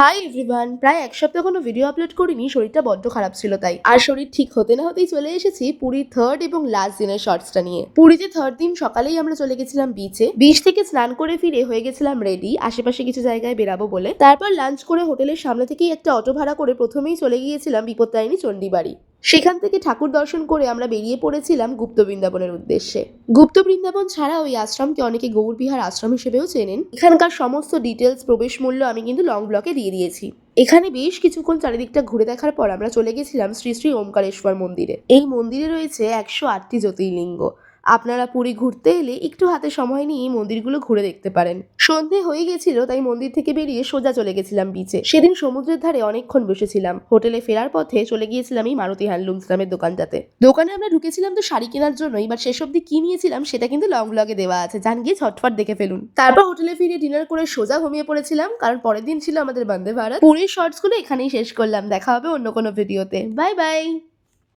Hi everyone, প্রায় এক সপ্তাহ কোনো ভিডিও আপলোড করিনি, শরীরটা বড্ড খারাপ ছিল তাই। আর শরীর ঠিক হতে না হতেই চলে এসেছি পুরীর থার্ড এবং লাস্ট দিনের শর্টসটা নিয়ে। পুরীতে থার্ড দিন সকালেই আমরা চলে গেছিলাম বিচে। বিচ থেকে স্নান করে ফিরে হয়ে গেছিলাম রেডি আশেপাশে কিছু জায়গায় বেরাবো বলে। তারপর লাঞ্চ করে হোটেলের সামনে থেকেই একটা অটো ভাড়া করে প্রথমেই চলে গিয়েছিলাম বিপত্তারিণী চণ্ডীবাড়ি। সেখান থেকে ঠাকুর দর্শন করে আমরা বেরিয়ে পড়েছিলাম গুপ্ত বৃন্দাবনের উদ্দেশ্যে। গুপ্ত বৃন্দাবন ছাড়া ওই আশ্রমকে অনেকে গৌরবিহার আশ্রম হিসেবেও চেনেন। এখানকার সমস্ত ডিটেলস, প্রবেশ মূল্য আমি কিন্তু লং ব্লকে দিয়ে দিয়েছি। এখানে বেশ কিছুক্ষণ চারিদিকটা ঘুরে দেখার পর আমরা চলে গেছিলাম শ্রী শ্রী ওমকারেশ্বর মন্দিরে। এই মন্দিরে রয়েছে 108টি জ্যোতির্লিঙ্গ। আপনারা পুরী ঘুরতে এলে একটু হাতে সময় নিয়ে এই মন্দিরগুলো ঘুরে দেখতে পারেন। সন্ধে হয়ে গেছিল তাই মন্দির থেকে বেরিয়ে সোজা চলে গেছিলাম বিচে। সেদিন সমুদ্রের ধারে অনেকক্ষণ বসেছিলাম। হোটেলে ফেরার পথে চলে গিয়েছিলাম এই মারুতি হ্যান্ডলুমস নামের দোকানটাতে। দোকানে আমরা ঢুকেছিলাম তো শাড়ি কেনার জন্যই, বাট শেষ অব্দি কি নিয়েছিলাম সেটা কিন্তু লং ব্লগে দেওয়া আছে, যান গিয়ে ঝটফট দেখে ফেলুন। তারপর হোটেলে ফিরে ডিনার করে সোজা ঘুমিয়ে পড়েছিলাম, কারণ পরের দিন ছিল আমাদের বন্দে ভারত। পুরীর শর্টসগুলো এখানেই শেষ করলাম। দেখা হবে অন্য কোনো ভিডিওতে। Bye bye.